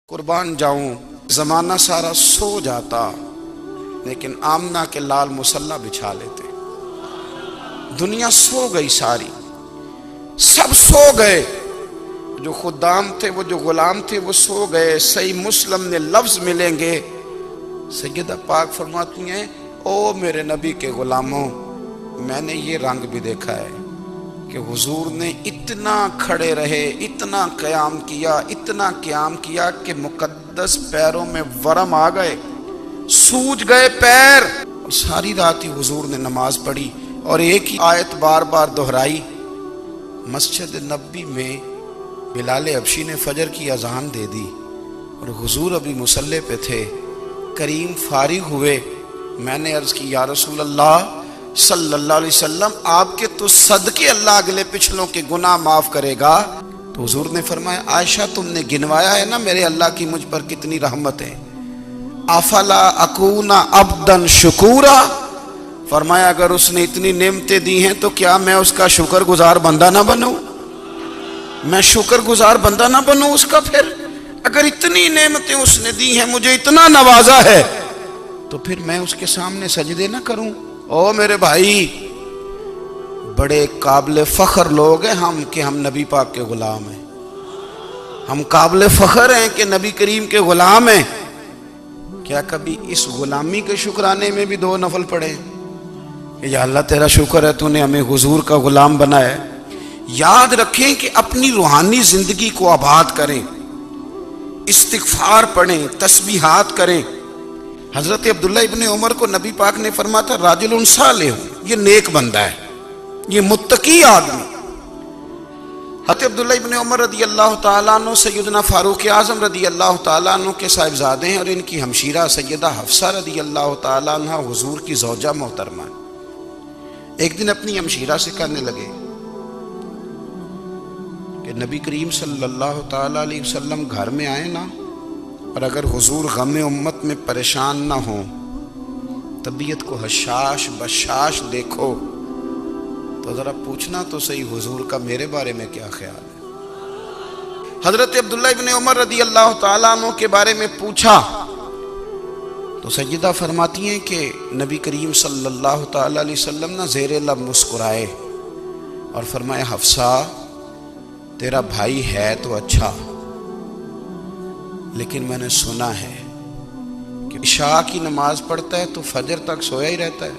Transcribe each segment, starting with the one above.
कुर्बान जाऊं जमाना सारा सो जाता, लेकिन आमना के लाल मुसल्ला बिछा लेते। दुनिया सो गई, सारी सब सो गए। जो खुदाम थे, वो जो गुलाम थे, वो सो गए। सही मुस्लिम में लफ्ज मिलेंगे, सैयदा पाक फरमाती हैं, ओ मेरे नबी के गुलामों, मैंने ये रंग भी देखा है कि हुजूर ने इतना खड़े रहे, इतना क़याम किया, इतना क़याम किया कि मुकद्दस पैरों में वरम आ गए, सूज गए पैर। और सारी रात ही हुजूर ने नमाज पढ़ी और एक ही आयत बार बार दोहराई। मस्जिद नबी में बिलाल हबशी ने फजर की अजान दे दी और हुजूर अभी मुसल्ले पे थे। करीम फारिग हुए। मैंने अर्ज की, या रसूल अल्लाह सल्लल्लाहु अलैहि वसल्लम, आपके तो सदके अल्लाह अगले पिछलों के गुनाह माफ करेगा। तो हुजूर ने फरमाया, आयशा तुमने गिनवाया है ना मेरे अल्लाह की मुझ पर कितनी रहमत है। अफला अकूना अब्दन शुकूरा, फरमाया अगर उसने इतनी नेमतें दी हैं तो क्या मैं उसका शुक्रगुजार बंदा ना बनूं? मैं शुक्रगुजार बंदा ना बनूं उसका? फिर अगर इतनी नेमतें उसने दी हैं, मुझे इतना नवाजा है, तो फिर मैं उसके सामने सजदे ना करूं? ओ मेरे भाई, बड़े काबिल फख्र लोग हैं हम कि हम नबी पाक के गुलाम हैं। हम काबिल फख्र हैं कि नबी करीम के गुलाम हैं। क्या कभी इस गुलामी के शुक्राने में भी दो नफल पढ़े कि या अल्लाह तेरा शुक्र है तूने हमें हुजूर का गुलाम बनाया है। याद रखें कि अपनी रूहानी जिंदगी को आबाद करें, इस्तिगफार पढ़ें, तस्बीहात करें। हजरत अब्दुल्ला इब्ने उमर को नबी पाक ने फरमाया था, राजुल सालेह, ये नेक बंदा है, ये मुत्तकी आदमी। हजरत अब्दुल्ला इब्ने उमर रदी अल्लाह तआला अन्हु सैयदना फारूक आज़म रदी अल्लाह तआला अन्हु के साहिबजादे हैं और इनकी हमशीरा सैयदा हफ्सा रदी अल्लाह तआला अन्हा हुजूर की ज़ौजा मोहतरमा। एक दिन अपनी हमशीरा से कहने लगे कि नबी करीम सल्लल्लाहु तआला अलैहि वसल्लम घर में आए ना, और अगर हुजूर गम उम्मत में परेशान ना हो, तबीयत को हशाश बशाश देखो, तो जरा पूछना तो सही हुजूर का मेरे बारे में क्या ख्याल है। हजरत अब्दुल्ला इब्ने उमर रदी अल्लाह तआला अन्हु के बारे में पूछा तो सैयदा फरमाती हैं कि नबी करीम सल्लल्लाहु तआला अलैहि वसल्लम ना ज़ेरे लब मुस्कुराए और फरमाया, हफ्सा तेरा भाई है तो अच्छा, लेकिन मैंने सुना है कि इशा की नमाज पढ़ता है तो फजर तक सोया ही रहता है।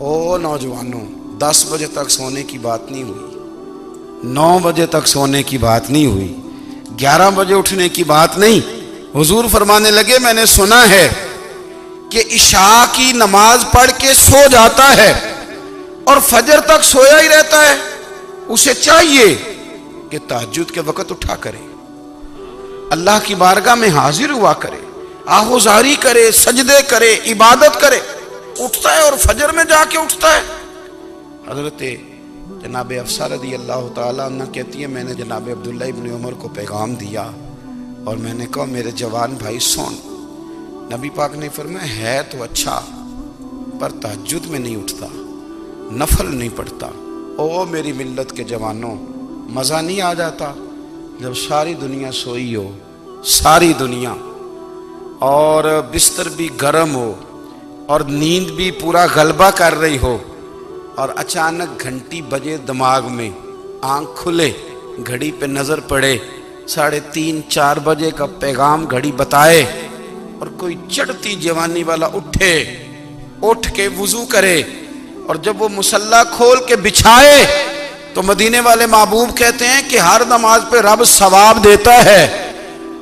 ओ नौजवानों, 10 बजे तक सोने की बात नहीं हुई, 9 बजे तक सोने की बात नहीं हुई, 11 बजे उठने की बात नहीं। हुजूर फरमाने लगे, मैंने सुना है कि इशा की नमाज पढ़ के सो जाता है और फजर तक सोया ही रहता है। उसे चाहिए कि तहज्जुद के वक़्त उठा करे, अल्लाह की बारगाह में हाजिर हुआ करे, आहुजारी करे, सजदे करे, इबादत करे। उठता है और फजर में जाके उठता है। हजरत जनाब हफ्सा रदी अल्लाह तआला अन्हा कहती है, मैंने जनाब अब्दुल्ला इब्ने उमर को पैगाम दिया और मैंने कहा, मेरे जवान भाई सुन, नबी पाक ने फरमाया, है तो अच्छा पर तहज्जुद में नहीं उठता, नफल नहीं पढ़ता। ओ मेरी मिल्लत के जवानों, मज़ा नहीं आ जाता जब सारी दुनिया सोई हो, सारी दुनिया, और बिस्तर भी गर्म हो और नींद भी पूरा गलबा कर रही हो, और अचानक घंटी बजे दिमाग में, आंख खुले, घड़ी पे नज़र पड़े, 3:30-4 बजे का पैगाम घड़ी बताए, और कोई चढ़ती जवानी वाला उठ के वुजू करे, और जब वो मुसल्ला खोल के बिछाए तो मदीने वाले महबूब कहते हैं कि हर नमाज पे रब सवाब देता है,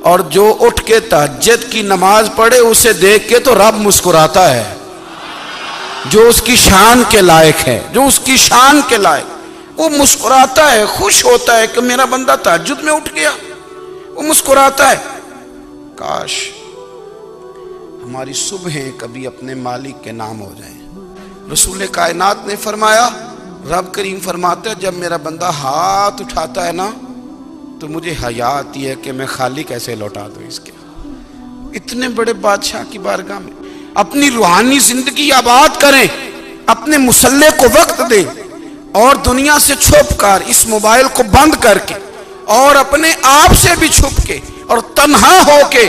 और जो उठ के तहज्जुद की नमाज पढ़े उसे देख के तो रब मुस्कुराता है, जो उसकी शान के लायक है, जो उसकी शान के लायक, वो मुस्कुराता है, खुश होता है कि मेरा बंदा तहज्जुद में उठ गया, वो मुस्कुराता है। काश हमारी सुबहें कभी अपने मालिक के नाम हो जाएं। रसूल कायनात ने फरमाया, रब करीम फरमाता है, जब मेरा बंदा हाथ उठाता है ना तो मुझे हया आती है कि मैं खाली कैसे लौटा दूं इसके। इतने बड़े बादशाह की बारगाह में अपनी रूहानी जिंदगी आबाद करें, अपने मुसल्ले को वक्त दें और दुनिया से छुप कर, इस मोबाइल को बंद करके और अपने आप से भी छुप के और तन्हा होके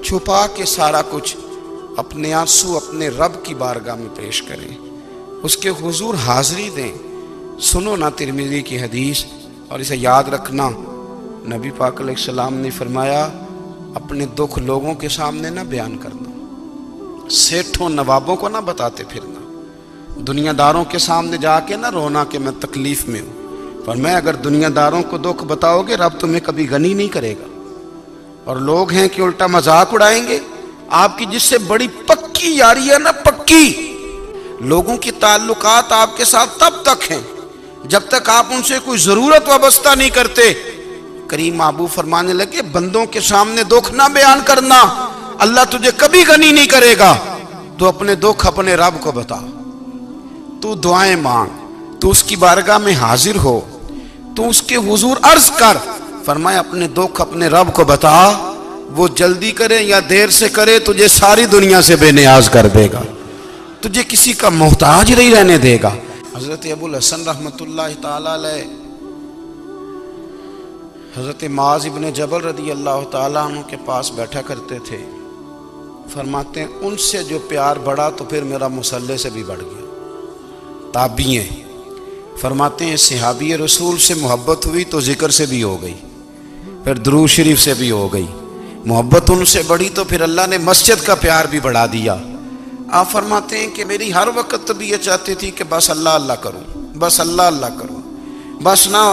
छुपा के सारा कुछ अपने आंसू अपने रब की बारगाह में पेश करें, उसके हुजूर हाजिरी दें। सुनो ना तिरमिज़ी की हदीस और इसे याद रखना। नबी पाक अलैहिस्सलाम ने फरमाया, अपने दुख लोगों के सामने ना बयान करना, सेठों नवाबों को ना बताते फिरना, दुनियादारों के सामने जाके ना रोना कि मैं तकलीफ में हूँ। पर मैं अगर दुनियादारों को दुख बताओगे, रब तुम्हें कभी गनी नहीं करेगा। और लोग हैं कि उल्टा मजाक उड़ाएंगे आपकी, जिससे बड़ी पक्की यारी है ना, पक्की। लोगों की ताल्लुकात आपके साथ तब तक हैं जब तक आप उनसे कोई जरूरत वाबस्ता नहीं करते। करीम आबू फरमाने लगे, बंदों के सामने दुख ना बयान करना, अल्लाह तुझे कभी गनी नहीं करेगा। तो अपने दुख अपने रब को बता, तू दुआएं मांग, तू उसकी बारगाह में हाजिर हो, तू उसके हुजूर अर्ज कर। फरमाया अपने दुख अपने रब को बता, वो जल्दी करे या देर से करे, तुझे सारी दुनिया से बेनियाज कर देगा, तुझे किसी का मोहताज नहीं रहने देगा। हजरत अबुल हसन रहमतुल्लाह ताला अलैह हजरत माज इब्ने जबल रदी अल्लाह ताला अन्हु के पास बैठा करते थे। फरमाते हैं, उनसे जो प्यार बढ़ा तो फिर मेरा मुसल्ले से भी बढ़ गया। ताबिएं फरमाते हैं, सहाबी रसूल से मोहब्बत हुई तो जिक्र से भी हो गई, फिर दुरूद शरीफ से भी हो गई। मोहब्बत उनसे बढ़ी तो फिर अल्लाह ने मस्जिद का प्यार भी बढ़ा दिया। आप फरमाते हैं कि मेरी हर वक्त तबीयत चाहती थी कि बस अल्लाह अल्लाह करूं, बस अल्लाह अल्लाह करूं, बस ना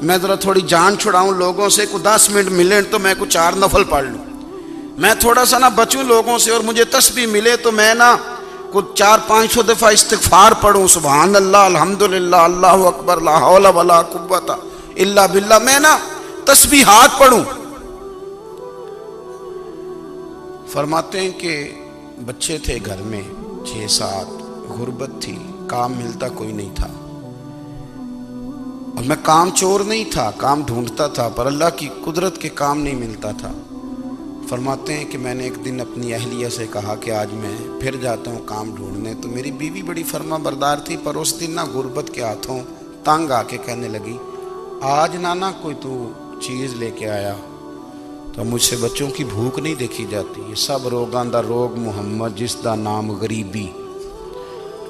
मैं ज़रा थोड़ी जान छुड़ाऊं लोगों से, को 10 मिनट मिले तो मैं कुछ 4 नफल पढ़ लूँ, मैं थोड़ा सा ना बचूं लोगों से, और मुझे तस्बीह मिले तो मैं ना कुछ 400-500 दफ़ा इस्तिग़फ़ार पढ़ूं, सुबहान अल्लाह, अल्हम्दुलिल्लाह, अल्लाहु अकबर, ला हौला वला कुव्वता इल्ला बिल्लाह, मैं ना तस्बीहात पढ़ूं। फरमाते हैं कि बच्चे थे घर में 6-7, गुर्बत थी, काम मिलता कोई नहीं था, और मैं काम चोर नहीं था, काम ढूंढता था, पर अल्लाह की कुदरत के काम नहीं मिलता था। फरमाते हैं कि मैंने एक दिन अपनी अहलिया से कहा कि आज मैं फिर जाता हूँ काम ढूंढने। तो मेरी बीवी बड़ी फर्मा बरदार थी, पर उस दिन ना गुर्बत के हाथों तंग आके कहने लगी, आज नाना कोई तू चीज़ लेके आया। तो मुझसे बच्चों की भूख नहीं देखी जाती, ये सब रोगां दा रोग मुहम्मद, जिसदा नाम गरीबी,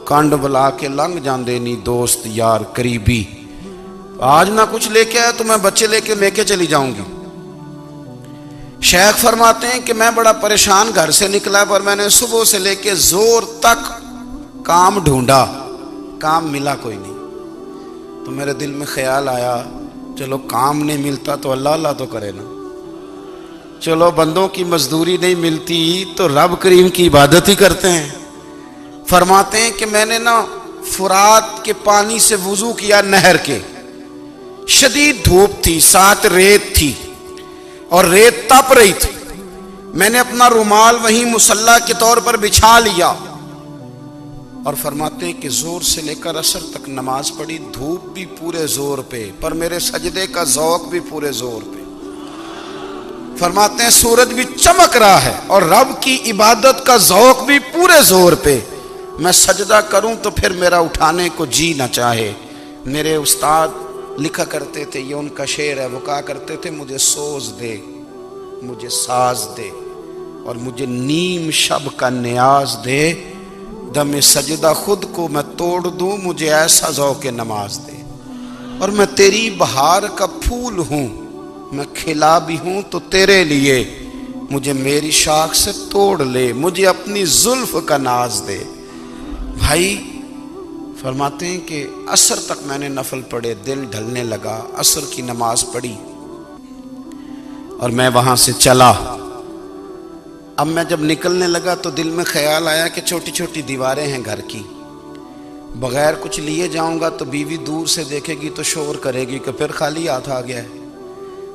कंड बुला के लंघ जाते नहीं दोस्त यार करीबी। आज ना कुछ लेके आया तो मैं बच्चे लेके चली जाऊंगी। शेख फरमाते हैं कि मैं बड़ा परेशान घर से निकला, पर मैंने सुबह से लेके जोर तक काम ढूंढा, काम मिला कोई नहीं। तो मेरे दिल में ख्याल आया, चलो काम नहीं मिलता तो अल्लाह अल्लाह तो करे ना, चलो बंदों की मजदूरी नहीं मिलती तो रब करीम की इबादत ही करते हैं। फरमाते हैं कि मैंने ना फुरात के पानी से वुजू किया, नहर के, शदीद धूप थी, साथ रेत थी और रेत तप रही थी। मैंने अपना रुमाल वहीं मुसल्ला के तौर पर बिछा लिया और फरमाते हैं कि जोर से लेकर असर तक नमाज पढ़ी, धूप भी पूरे जोर पे, पर मेरे सजदे का ज़ौक़ भी पूरे जोर पे। फरमाते हैं सूरज भी चमक रहा है और रब की इबादत का ज़ौक़ भी पूरे जोर पे। मैं सजदा करूं तो फिर मेरा उठाने को जी ना चाहे। मेरे उस्ताद लिखा करते थे, ये उनका शेर है, वो कहा करते थे, मुझे सोज दे, मुझे साज दे और मुझे नीम शब का न्याज दे, दमे सजदा खुद को मैं तोड़ दूं, मुझे ऐसा ज़ौक़े नमाज दे। और मैं तेरी बहार का फूल हूँ, मैं खिला भी हूँ तो तेरे लिए, मुझे मेरी शाख से तोड़ ले, मुझे अपनी जुल्फ का नाज दे। भाई फरमाते हैं कि असर तक मैंने नफल पढ़े, दिल ढलने लगा, असर की नमाज पढ़ी और मैं वहां से चला। अब मैं जब निकलने लगा तो दिल में ख्याल आया कि छोटी छोटी दीवारें हैं घर की, बगैर कुछ लिए जाऊंगा तो बीवी दूर से देखेगी तो शोर करेगी कि फिर खाली हाथ आ गया है।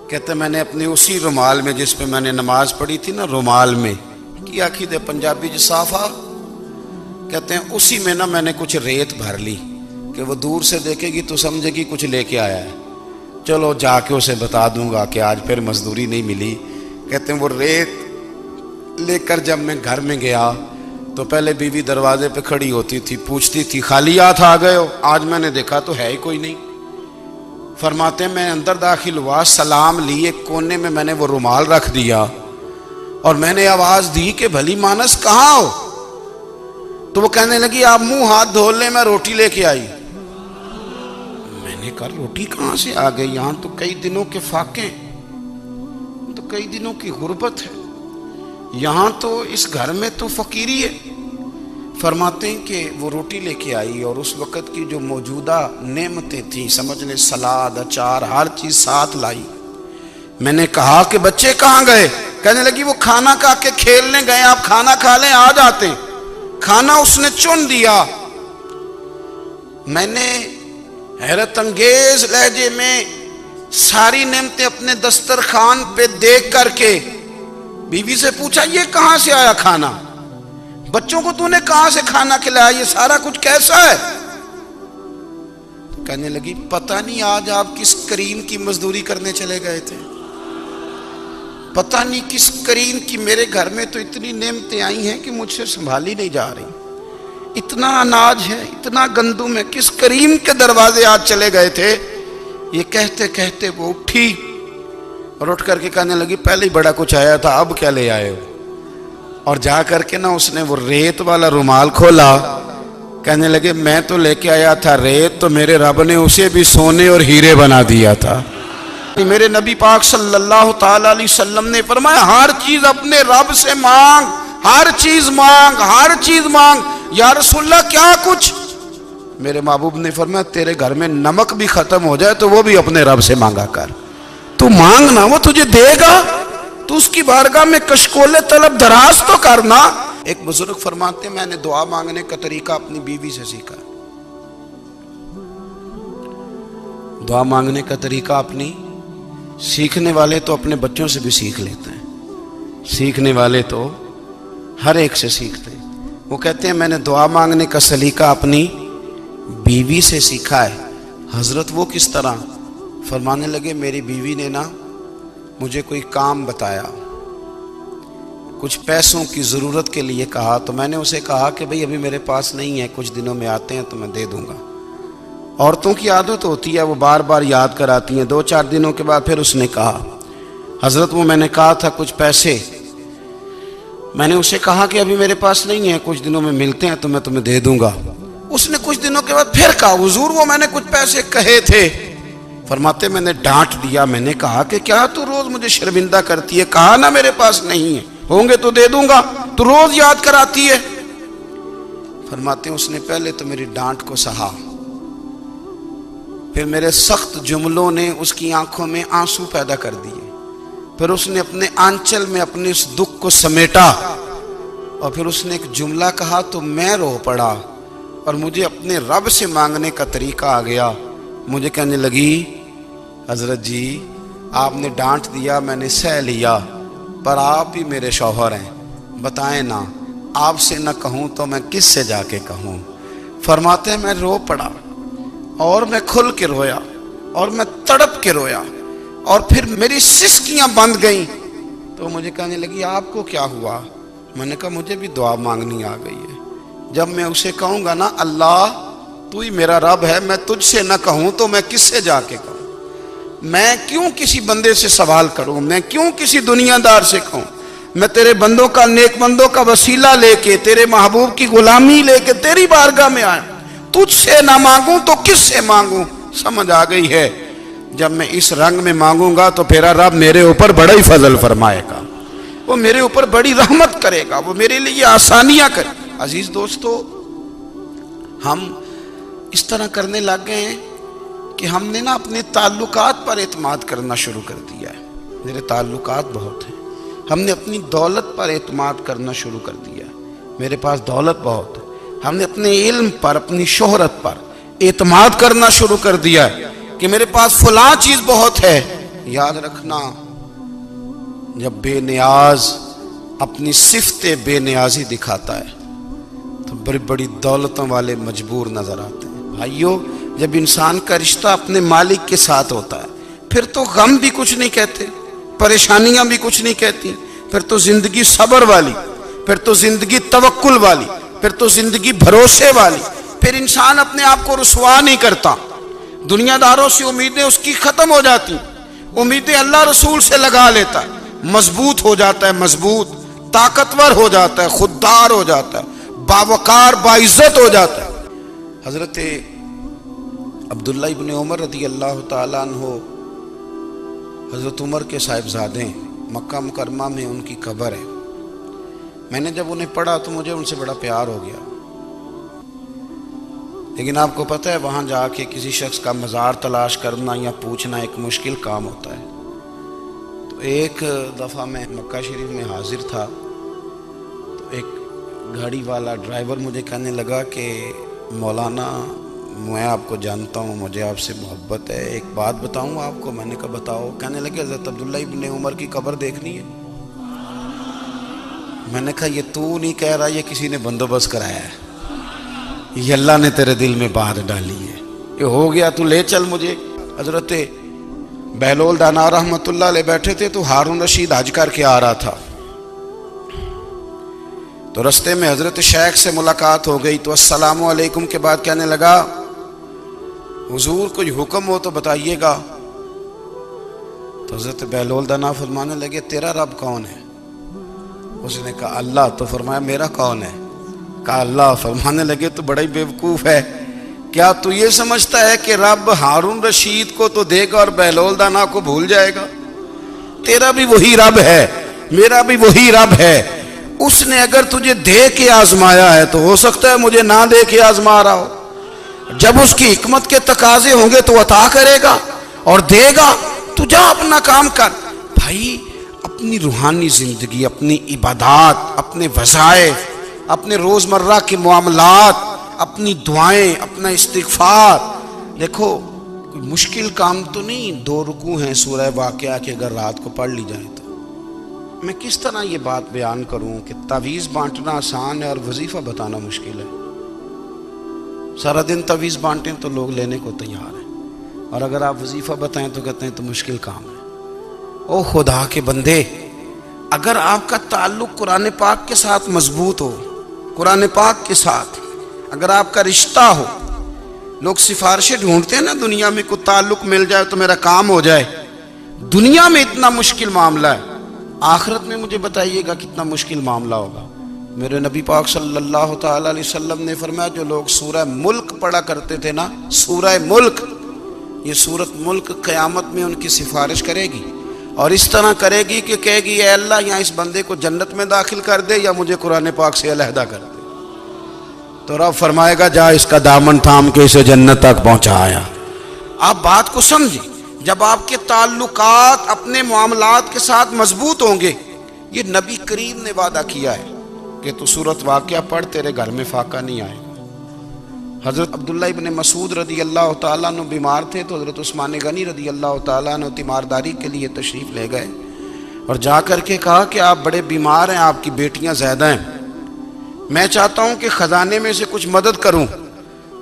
कहते मैंने अपने उसी रुमाल में जिस पे मैंने नमाज पढ़ी थी ना, रुमाल में की आखी दे पंजाबी जसाफा, कहते हैं उसी में ना मैंने कुछ रेत भर ली कि वो दूर से देखेगी तो समझेगी कुछ लेके आया है, चलो जाके उसे बता दूंगा कि आज फिर मजदूरी नहीं मिली। कहते हैं वो रेत लेकर जब मैं घर में गया तो पहले बीवी दरवाजे पे खड़ी होती थी, पूछती थी खाली हाथ आ गए हो? आज मैंने देखा तो है ही कोई नहीं। फरमाते हैं मैं अंदर दाखिल हुआ, सलाम लिए, कोने में मैंने वो रुमाल रख दिया और मैंने आवाज दी कि भली मानस कहाँ हो? तो वो कहने लगी आप मुंह हाथ धो ले, मैं रोटी लेके आई। मैंने कहा रोटी कहां से आ गई? यहां तो कई दिनों के फाके, तो कई दिनों की गुर्बत है, यहां तो इस घर में तो फकीरी है। फरमाते हैं कि वो रोटी लेके आई और उस वक़्त की जो मौजूदा नेमतें थी, समझ ले सलाद अचार हर चीज साथ लाई। मैंने कहा कि बच्चे कहाँ गए? कहने लगी वो खाना खा के खेलने गए, आप खाना खा लें आ जाते। खाना उसने चुन दिया। मैंने हैरत अंगेज लहजे में सारी नेमतें अपने दस्तरखान पे देख करके बीवी से पूछा ये कहां से आया खाना? बच्चों को तूने कहां से खाना खिलाया? ये सारा कुछ कैसा है? तो कहने लगी पता नहीं आज आप किस करीम की मजदूरी करने चले गए थे, पता नहीं किस करीम की। मेरे घर में तो इतनी नेमतें आई हैं कि मुझसे संभाली नहीं जा रही, इतना अनाज है, इतना गंदुम है, किस करीम के दरवाजे आज चले गए थे? ये कहते कहते वो उठी और उठ करके कहने लगी पहले ही बड़ा कुछ आया था, अब क्या ले आए हो? और जा करके ना उसने वो रेत वाला रुमाल खोला। कहने लगे मैं तो लेके आया था रेत, तो मेरे रब ने उसे भी सोने और हीरे बना दिया था। मेरे नबी पाक सल्लल्लाहु ताला अलैहि वसल्लम ने फरमाया हर चीज अपने रब से मांग, हर चीज मांग, हर चीज मांग। या रसूलल्लाह क्या कुछ? मेरे महबूब ने फरमाया तेरे घर में नमक भी खत्म हो जाए तो वो भी अपने रब से मांगा कर। तू मांगना, वो तुझे देगा, तू उसकी बारगाह में कशकोले तलब दराज तो करना। एक बुजुर्ग फरमाते मैंने दुआ मांगने का तरीका अपनी बीवी से सीखा। दुआ मांगने का तरीका अपनी, सीखने वाले तो अपने बच्चों से भी सीख लेते हैं, सीखने वाले तो हर एक से सीखते हैं। वो कहते हैं मैंने दुआ मांगने का सलीका अपनी बीवी से सीखा है। हजरत वो किस तरह? फरमाने लगे मेरी बीवी ने ना मुझे कोई काम बताया, कुछ पैसों की ज़रूरत के लिए कहा, तो मैंने उसे कहा कि भाई अभी मेरे पास नहीं है, कुछ दिनों में आते हैं तो मैं दे दूंगा। औरतों की आदत होती है, वो बार बार याद कराती हैं। 2-4 दिनों के बाद फिर उसने कहा हजरत वो मैंने कहा था कुछ पैसे, मैंने उसे कहा कि अभी मेरे पास नहीं है, कुछ दिनों में मिलते हैं तो मैं तुम्हें दे दूंगा। उसने कुछ दिनों के बाद फिर कहा हुजूर वो मैंने कुछ पैसे कहे थे। फरमाते मैंने डांट दिया, मैंने कहा कि क्या तू रोज मुझे शर्मिंदा करती है? कहा ना मेरे पास नहीं है, होंगे तो दे दूंगा, तू रोज याद कराती है। फरमाते उसने पहले तो मेरी डांट को सहा, फिर मेरे सख्त जुमलों ने उसकी आंखों में आंसू पैदा कर दिए, फिर उसने अपने आंचल में अपने उस दुख को समेटा और फिर उसने एक जुमला कहा तो मैं रो पड़ा और मुझे अपने रब से मांगने का तरीका आ गया। मुझे कहने लगी हजरत जी आपने डांट दिया, मैंने सह लिया, पर आप ही मेरे शौहर हैं, बताएं ना, आपसे न कहूं तो मैं किससे जाके कहूं? फरमाते हैं मैं रो पड़ा और मैं खुल के रोया और मैं तड़प के रोया और फिर मेरी सिसकियां बंद गईं। तो मुझे कहने लगी आपको क्या हुआ? मैंने कहा मुझे भी दुआ मांगनी आ गई है। जब मैं उसे कहूंगा ना अल्लाह तू ही मेरा रब है, मैं तुझसे न कहूं तो मैं किससे जाके कहूं? मैं क्यों किसी बंदे से सवाल करूं? मैं क्यों किसी दुनियादार से कहूं? मैं तेरे बंदों का, नेक बंदों का वसीला लेके, तेरे महबूब की गुलामी लेके तेरी बारगाह में आया, तुझसे ना मांगूं तो किससे मांगूं? समझ आ गई है, जब मैं इस रंग में मांगूंगा तो मेरा रब मेरे ऊपर बड़ा ही फजल फरमाएगा, वो मेरे ऊपर बड़ी रहमत करेगा, वो मेरे लिए आसानियां करे। अजीज दोस्तों, हम इस तरह करने लग गए हैं कि हमने ना अपने ताल्लुकात पर एतमाद करना शुरू कर दिया है। मेरे ताल्लुकात बहुत हैं, हमने अपनी दौलत पर एतमाद करना शुरू कर दिया है, मेरे पास दौलत बहुत है। हमने अपने इल्म पर, अपनी शोहरत पर एतमाद करना शुरू कर दिया है कि मेरे पास फलां चीज बहुत है। याद रखना, जब बेनियाज अपनी सिफ्ते बेनियाजी दिखाता है तो बड़ी बड़ी दौलतों वाले मजबूर नजर आते हैं। भाइयों, जब इंसान का रिश्ता अपने मालिक के साथ होता है फिर तो गम भी कुछ नहीं कहते, परेशानियां भी कुछ नहीं कहती, फिर तो जिंदगी सब्र वाली, फिर तो जिंदगी तवक्कुल वाली, फिर तो जिंदगी भरोसे वाली। फिर इंसान अपने आप को रुसवा नहीं करता, दुनियादारों से उम्मीदें उसकी खत्म हो जाती, उम्मीदें अल्लाह रसूल से लगा लेता है, मजबूत हो जाता है, मजबूत ताकतवर हो जाता है, खुददार हो जाता है, बावकार बाइज्जत हो जाता है। हजरत अब्दुल्ला इब्ने उमर रदी अल्लाह ताला अन्हु, हजरत उमर के साहिबजादे, मक्का मुकरमा में उनकी कब्र है। मैंने जब उन्हें पढ़ा तो मुझे उनसे बड़ा प्यार हो गया। लेकिन आपको पता है वहाँ जाके किसी शख्स का मज़ार तलाश करना या पूछना एक मुश्किल काम होता है। तो एक दफ़ा मैं मक्का शरीफ में हाजिर था, तो एक गाड़ी वाला ड्राइवर मुझे कहने लगा कि मौलाना मैं आपको जानता हूँ, मुझे आपसे मोहब्बत है, एक बात बताऊँ आपको। मैंने कहा बताओ। कहने लगे हज़रत अब्दुल्ला इब्ने उमर की कब्र देखनी है। मैंने कहा ये तू नहीं कह रहा, ये किसी ने बंदोबस्त कराया है, ये अल्लाह ने तेरे दिल में बात डाली है, ये हो गया, तू ले चल मुझे। हजरत बहलोल दाना रहमतुल्लाह अलैह बैठे थे, तो हारून रशीद हज करके आ रहा था। तो रास्ते में हजरत शेख से मुलाकात हो गई, तो अस्सलामु अलैकुम के बाद कहने लगा हुजूर कोई हुक्म हो तो बताइएगा। तो हजरत बहलोल दाना फरमाने लगे तेरा रब कौन है? उसने कहा अल्लाह। तो फरमाया मेरा कौन है? कहा अल्लाह। फरमाने लगे तो बड़ा ही बेवकूफ है, क्या तू ये समझता है कि रब हारून रशीद को तो देगा और बहलोल दाना को भूल जाएगा? तेरा भी वही रब है, मेरा भी वही रब है। उसने अगर तुझे दे के आजमाया है तो हो सकता है मुझे ना दे के आजमा रहा हो। जब उसकी हिकमत के तकाजे होंगे तो अता करेगा और देगा। तू जा अपना काम कर। भाई अपनी रूहानी जिंदगी, अपनी इबादत, अपने वज़ाइफ, अपने रोजमर्रा के मामलात, अपनी दुआएं, अपना इस्तिग़फ़ार, देखो कोई मुश्किल काम तो नहीं। 2 रुकू हैं सूरह वाक़िया के, अगर रात को पढ़ ली जाए तो। मैं किस तरह ये बात बयान करूं कि तावीज़ बांटना आसान है और वजीफा बताना मुश्किल है। सारा दिन तावीज़ बांटें तो लोग लेने को तैयार हैं, और अगर आप वजीफा बताएं तो कहते हैं तो मुश्किल काम है। ओ खुदा के बंदे, अगर आपका ताल्लुक कुरान पाक के साथ मजबूत हो, कुरान पाक के साथ अगर आपका रिश्ता हो, लोग सिफारिशें ढूंढते हैं ना दुनिया में, कोई ताल्लुक मिल जाए तो मेरा काम हो जाए। दुनिया में इतना मुश्किल मामला है, आखिरत में मुझे बताइएगा कितना मुश्किल मामला होगा। मेरे नबी पाक सल्लल्लाहु ताला अलैहि वसल्लम ने फरमाया जो लोग सूरह मुल्क पढ़ा करते थे ना, सूरह मुल्क, ये सूरत मुल्क क़यामत में उनकी सिफारिश करेगी और इस तरह करेगी कि कहेगी ए अल्लाह यहाँ इस बंदे को जन्नत में दाखिल कर दे या मुझे कुरान पाक से अलहदा कर दे। तो रब फरमाएगा जा इसका दामन थाम के इसे जन्नत तक पहुँचाया। आप बात को समझिए, जब आपके ताल्लुकात अपने मामलात के साथ मजबूत होंगे, ये नबी करीम ने वादा किया है कि तू सूरत वाक़िया पढ़, तेरे घर में फाका नहीं आएगा। हज़रत अब्दुल्ला इब्ने मसूद रदी अल्लाह ताला अन्हु बीमार थे, तो हज़रत उस्मान गनी रदी अल्लाह ताला अन्हु तीमारदारी के लिए तशरीफ़ ले गए और जा कर के कहा कि आप बड़े बीमार हैं, आपकी बेटियां ज़्यादा हैं, मैं चाहता हूँ कि ख़जाने में से कुछ मदद करूँ।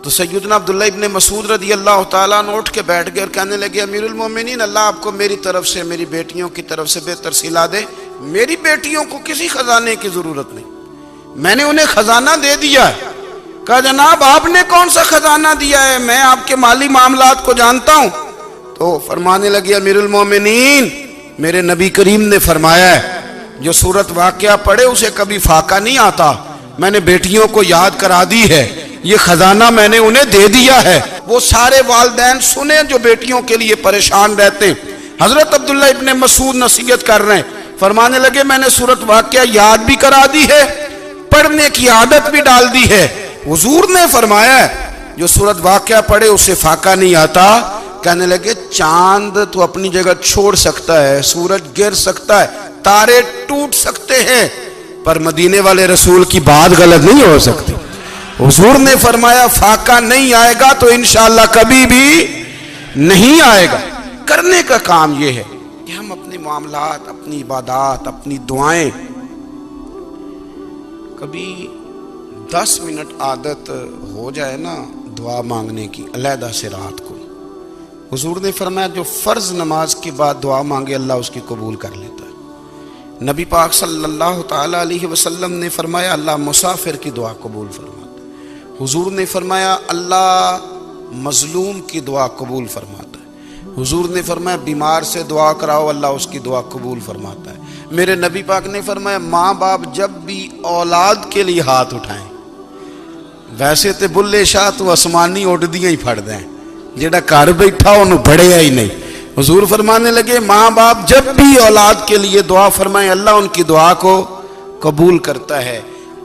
तो सैयदना अब्दुल्ला इब्ने मसूद रदी अल्लाह ताला अन्हु उठ के बैठ गए और कहने लगे अमीरुल मोमिनीन, अल्लाह आपको मेरी तरफ से, मेरी बेटियों की तरफ से बेहतर सिला दे। मेरी बेटियों को किसी ख़जाने की ज़रूरत नहीं, मैंने उन्हें ख़जाना दे दिया है। कहा जनाब आपने कौन सा खजाना दिया है, मैं आपके माली मामलात को जानता हूं। तो फरमाने लगे अमीरुल मोमिनीन, मेरे नबी करीम ने फरमाया है जो सूरत वाक़िया पढ़े उसे कभी फाका नहीं आता, मैंने बेटियों को याद करा दी है, ये खजाना मैंने उन्हें दे दिया है। वो सारे वालिदैन सुने जो बेटियों के लिए परेशान रहते हैं। हजरत अब्दुल्ला इब्ने मसूद नसीहत कर रहे हैं, फरमाने लगे मैंने सूरत वाक़िया याद भी करा दी है, पढ़ने की आदत भी डाल दी है। हुजूर ने फरमाया है जो सूरत वाक़िया पढ़े उसे फाका नहीं आता। कहने लगे चांद तो अपनी जगह छोड़ सकता है, सूरज गिर सकता है, तारे टूट सकते हैं, पर मदीने वाले रसूल की बात गलत नहीं हो सकती। हुजूर ने फरमाया फाका नहीं आएगा तो इंशाअल्लाह कभी भी नहीं आएगा। करने का काम यह है कि हम अपने मामलात, अपनी इबादत, अपनी दुआएं, कभी 10 मिनट आदत हो जाए ना दुआ मांगने की अलहदा से रात को। हुजूर ने फरमाया जो फ़र्ज नमाज के बाद दुआ मांगे अल्लाह उसकी कबूल कर लेता है। नबी पाक सल्लल्लाहु ताला अलैहि वसल्लम ने फरमाया अल्लाह मुसाफिर की दुआ कबूल फरमाता है। हुजूर ने फरमाया अल्लाह मजलूम की दुआ कबूल फरमाता है। हुजूर ने फरमाया बीमार से दुआ कराओ, अल्लाह उसकी दुआ कबूल फरमाता है। मेरे नबी पाक ने फरमाया माँ बाप जब भी औलाद के लिए हाथ उठाएं, वैसे तो बुल्ले शाह तो आसमानी उड़दियां ही फड़ दें, जेड़ा घर बैठा उन्होंने बढ़िया ही नहीं। हुजूर फरमाने लगे माँ बाप जब भी औलाद के लिए दुआ फरमाएं, अल्लाह उनकी दुआ को कबूल करता है।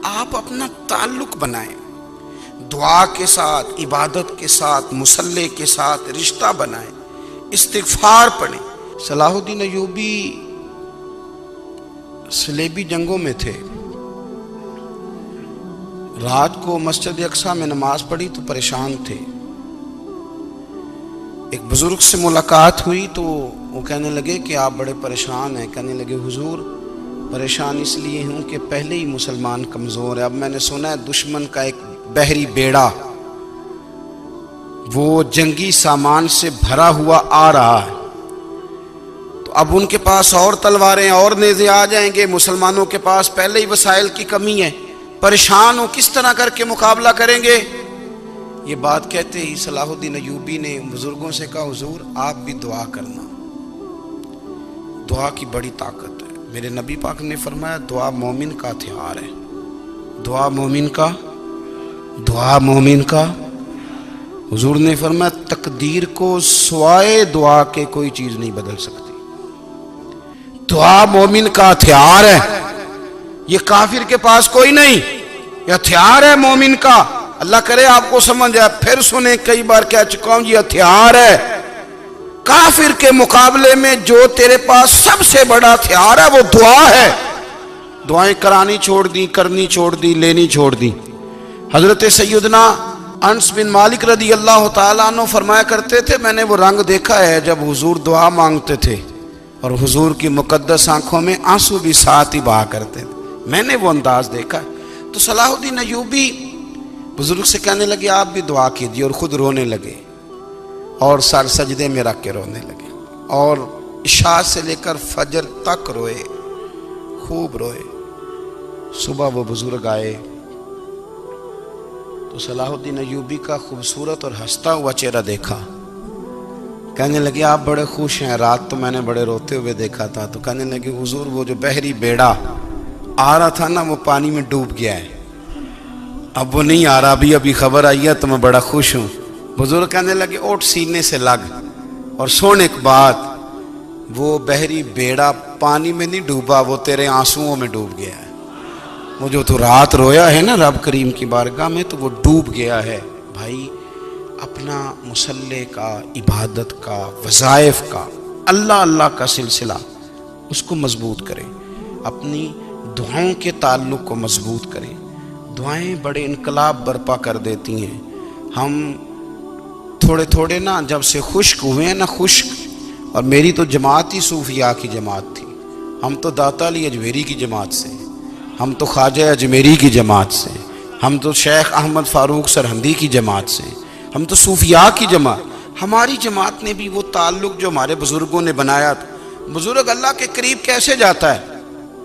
आप अपना ताल्लुक बनाएं दुआ के साथ, इबादत के साथ, मुसल्ले के साथ रिश्ता बनाएं, इस्तिगफार पढ़ें। सलाहुद्दीन अय्यूबी सलेबी जंगों में थे। रात को मस्जिद अक्सा में नमाज पढ़ी तो परेशान थे। एक बुजुर्ग से मुलाकात हुई तो वो कहने लगे कि आप बड़े परेशान हैं। कहने लगे हुजूर परेशान इसलिए हूँ कि पहले ही मुसलमान कमज़ोर है, अब मैंने सुना है दुश्मन का एक बहरी बेड़ा वो जंगी सामान से भरा हुआ आ रहा है, तो अब उनके पास और तलवारें और नेज़े आ जाएंगे, मुसलमानों के पास पहले ही वसाइल की कमी है, परेशान हो किस तरह करके मुकाबला करेंगे। ये बात कहते ही सलाहुद्दीन अय्यूबी ने बुजुर्गों से कहा हुजूर आप भी दुआ करना, दुआ की बड़ी ताकत है। मेरे नबी पाक ने फरमाया दुआ मोमिन का हथियार है, दुआ मोमिन का। हुजूर ने फरमाया तकदीर को सिवाय दुआ के कोई चीज नहीं बदल सकती। दुआ मोमिन का हथियार है, ये काफिर के पास कोई नहीं, ये हथियार है मोमिन का। अल्लाह करे आपको समझ आए, फिर सुने, कई बार कह चुका हूं, ये हथियार है। काफिर के मुकाबले में जो तेरे पास सबसे बड़ा हथियार है वो दुआ है। दुआएं करानी छोड़ दी, करनी छोड़ दी, लेनी छोड़ दी। हजरत सैयदना अनस बिन मालिक रदी अल्लाह तआला अन्हु फरमाया करते थे, मैंने वो रंग देखा है जब हुजूर दुआ मांगते थे और हुजूर की मुकद्दस आंखों में आंसू भी साथ ही बहा करते थे, मैंने वो अंदाज देखा। तो सलाहुद्दीन अय्यूबी बुजुर्ग से कहने लगे आप भी दुआ कीजिए, और खुद रोने लगे और सर सजदे में रख के रोने लगे और इशा से लेकर फजर तक रोए, खूब रोए। सुबह वो बुजुर्ग आए तो सलाहुद्दीन अय्यूबी का खूबसूरत और हंसता हुआ चेहरा देखा। कहने लगे आप बड़े खुश हैं, रात तो मैंने बड़े रोते हुए देखा था। तो कहने लगे हुजूर वो जो बहरी बेड़ा आ रहा था ना वो पानी में डूब गया है, अब वो नहीं आ रहा, अभी खबर आई है तो मैं बड़ा खुश हूँ। बुजुर्ग कहने लगे ओठ सीने से लग और सुन एक बात, वो बहरी बेड़ा पानी में नहीं डूबा, वो तेरे आंसुओं में डूब गया है। वो जो तू रात रोया है ना रब करीम की बारगाह में, तो वो डूब गया है। भाई अपना मुसल्ले का, इबादत का, वज़ाइफ का, अल्लाह अल्लाह का सिलसिला उसको मजबूत करें, अपनी दुआओं के ताल्लुक़ को मजबूत करें। दुआएं बड़े इनकलाब बर्पा कर देती हैं। हम थोड़े थोड़े ना जब से खुश्क हुए हैं ना, खुश्क, और मेरी तो जमात ही सूफिया की जमात थी। हम तो दाता अली अजमेरी की जमात से, हम तो ख्वाजा अजमेरी की जमात से, हम तो शेख अहमद फ़ारूक सरहंदी की जमात से, हम तो सूफिया की जमात। हमारी जमात ने भी वो ताल्लुक़ जो हमारे बुज़ुर्गों ने बनाया था। बुज़ुर्ग अल्लाह के करीब कैसे जाता है?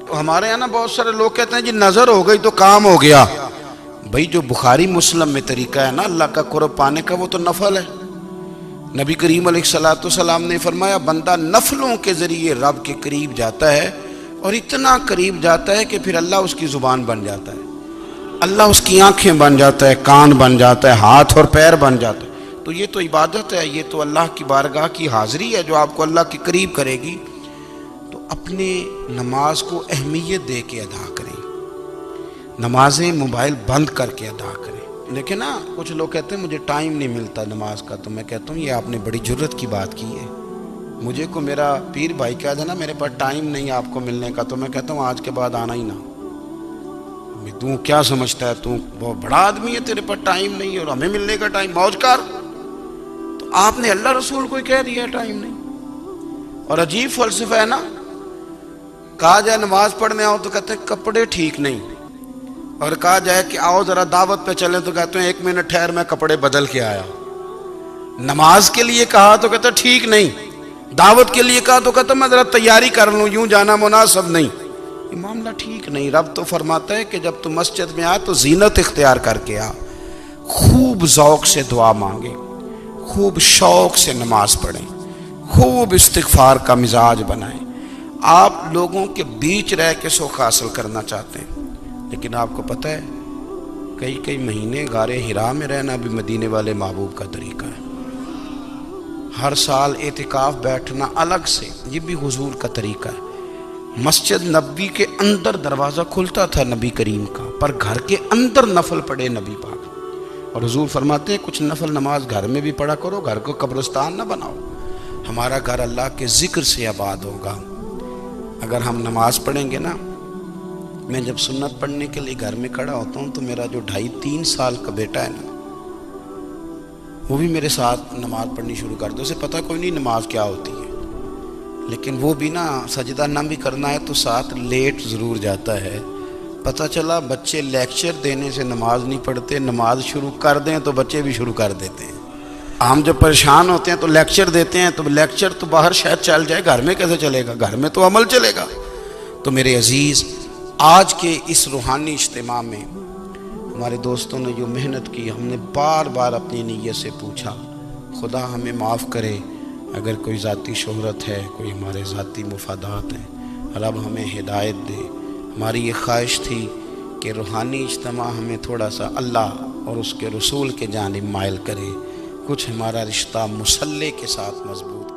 तो हमारे यहाँ ना बहुत सारे लोग कहते हैं जी नज़र हो गई तो काम हो गया। भाई जो बुखारी मुस्लिम में तरीका है ना अल्लाह का कुर्ब पाने का, वो तो नफल है। नबी करीम अलैहिस्सलाम ने फरमाया बंदा नफलों के ज़रिए रब के करीब जाता है, और इतना करीब जाता है कि फिर अल्लाह उसकी ज़ुबान बन जाता है, अल्लाह उसकी आंखें बन जाता है, कान बन जाता है, हाथ और पैर बन जाता है। तो ये तो इबादत है, ये तो अल्लाह की बारगाह की हाज़िरी है जो आपको अल्लाह के करीब करेगी। तो अपने नमाज को अहमियत दे के अदा करें, नमाजें मोबाइल बंद करके अदा करें। लेकिन ना कुछ लोग कहते हैं मुझे टाइम नहीं मिलता नमाज का, तो मैं कहता हूँ ये आपने बड़ी जुर्रत की बात की है। मुझे को मेरा पीर भाई कह देना मेरे पास टाइम नहीं आपको मिलने का, तो मैं कहता हूँ आज के बाद आना ही ना। तू क्या समझता है, तू बहुत बड़ा आदमी है, तेरे पास टाइम नहीं है और हमें मिलने का टाइम, मौज कर। तो आपने अल्लाह रसूल को कह दिया टाइम नहीं। और अजीब फलसफा है ना, कहा जाए नमाज पढ़ने आओ तो कहते हैं कपड़े ठीक नहीं, और कहा जाए कि आओ जरा दावत पे चले तो कहते हैं 1 मिनट ठहर मैं कपड़े बदल के आया। नमाज के लिए कहा तो कहते ठीक नहीं, दावत के लिए कहा तो कहते मैं जरा तैयारी कर लूं, यूं जाना मुनासिब नहीं। ये मामला ठीक नहीं। रब तो फरमाता है कि जब तू मस्जिद में आ तो जीनत इख्तियार करके आ, खूब ज़ौक़ से दुआ मांगे। खूब शौक से नमाज पढ़ें, खूब इस्तिग़फ़ार का मिजाज बनाएं। आप लोगों के बीच रह के सुख हासिल करना चाहते हैं, लेकिन आपको पता है कई कई महीने गारे हिरा में रहना भी मदीने वाले महबूब का तरीका है। हर साल एतिकाफ बैठना अलग से, ये भी हुजूर का तरीका है। मस्जिद नबी के अंदर दरवाज़ा खुलता था नबी करीम का, पर घर के अंदर नफल पढ़े नबी पाक। और हुजूर फरमाते हैं कुछ नफल नमाज घर में भी पढ़ा करो, घर को कब्रिस्तान ना बनाओ। हमारा घर अल्लाह के जिक्र से आबाद होगा। अगर हम नमाज पढ़ेंगे ना, मैं जब सुन्नत पढ़ने के लिए घर में खड़ा होता हूँ तो मेरा जो 2.5-3 साल का बेटा है ना, वो भी मेरे साथ नमाज पढ़नी शुरू कर दो। उसे पता कोई नहीं नमाज क्या होती है, लेकिन वो भी ना सजदा ना भी करना है तो साथ लेट ज़रूर जाता है। पता चला बच्चे लेक्चर देने से नमाज नहीं पढ़ते, नमाज शुरू कर दें तो बच्चे भी शुरू कर देते हैं। हम जब परेशान होते हैं तो लेक्चर देते हैं, तो लेक्चर तो बाहर शायद चल जाए, घर में कैसे चलेगा? घर में तो अमल चलेगा। तो मेरे अजीज़, आज के इस रूहानी इज्तिमा में हमारे दोस्तों ने जो मेहनत की, हमने बार बार अपनी नीयत से पूछा, खुदा हमें माफ़ करे अगर कोई ज़ाती शोहरत है, कोई हमारे ज़ाती मुफादात हैं, रब हमें हिदायत दे। हमारी ये ख्वाहिश थी कि रूहानी इज्तिमा हमें थोड़ा सा अल्लाह और उसके रसूल के जानिब माइल करे, कुछ हमारा रिश्ता मुसल्ले के साथ मजबूत